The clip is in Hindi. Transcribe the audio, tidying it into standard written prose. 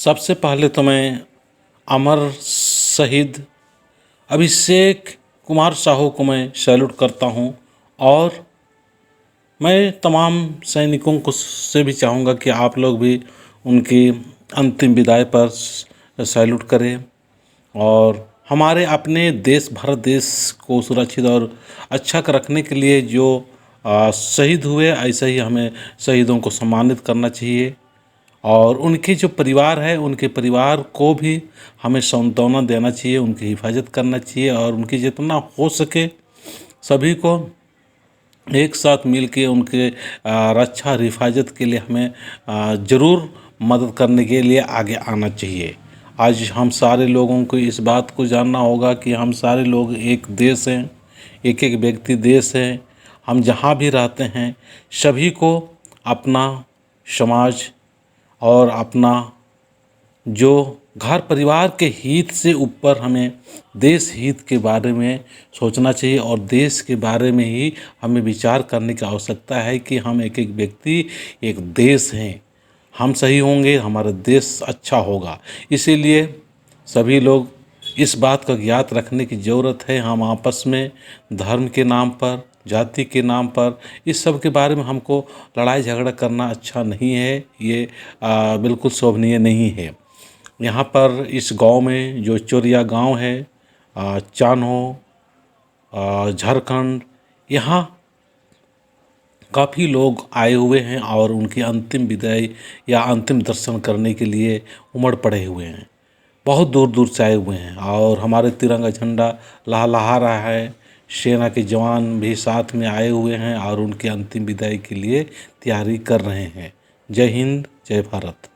सबसे पहले तो मैं अमर शहीद अभिषेक कुमार साहू को मैं सैल्यूट करता हूँ। और मैं तमाम सैनिकों को से भी चाहूँगा कि आप लोग भी उनकी अंतिम विदाई पर सैल्यूट करें और हमारे अपने देश भारत देश को सुरक्षित और अच्छा रखने के लिए जो शहीद हुए, ऐसे ही हमें शहीदों को सम्मानित करना चाहिए। और उनके जो परिवार है, उनके परिवार को भी हमें सांत्वना देना चाहिए, उनकी हिफाजत करना चाहिए और उनकी जितना हो सके सभी को एक साथ मिल के उनके रक्षा और हिफाजत के लिए हमें ज़रूर मदद करने के लिए आगे आना चाहिए। आज हम सारे लोगों को इस बात को जानना होगा कि हम सारे लोग एक देश हैं, एक एक व्यक्ति देश है। हम जहाँ भी रहते हैं सभी को अपना समाज और अपना जो घर परिवार के हित से ऊपर हमें देश हित के बारे में सोचना चाहिए और देश के बारे में ही हमें विचार करने की आवश्यकता है कि हम एक एक व्यक्ति एक देश हैं। हम सही होंगे, हमारा देश अच्छा होगा। इसीलिए सभी लोग इस बात का ज्ञात रखने की ज़रूरत है। हम आपस में धर्म के नाम पर, जाति के नाम पर, इस सब के बारे में हमको लड़ाई झगड़ा करना अच्छा नहीं है। ये बिल्कुल शोभनीय नहीं है। यहाँ पर इस गांव में जो चोरिया गांव है, चान्हो, झारखंड, यहाँ काफ़ी लोग आए हुए हैं और उनकी अंतिम विदाई या अंतिम दर्शन करने के लिए उमड़ पड़े हुए हैं। बहुत दूर दूर से आए हुए हैं और हमारे तिरंगा झंडा लहलहा रहा है। सेना के जवान भी साथ में आए हुए हैं और उनकी अंतिम विदाई के लिए तैयारी कर रहे हैं। जय हिंद, जय भारत।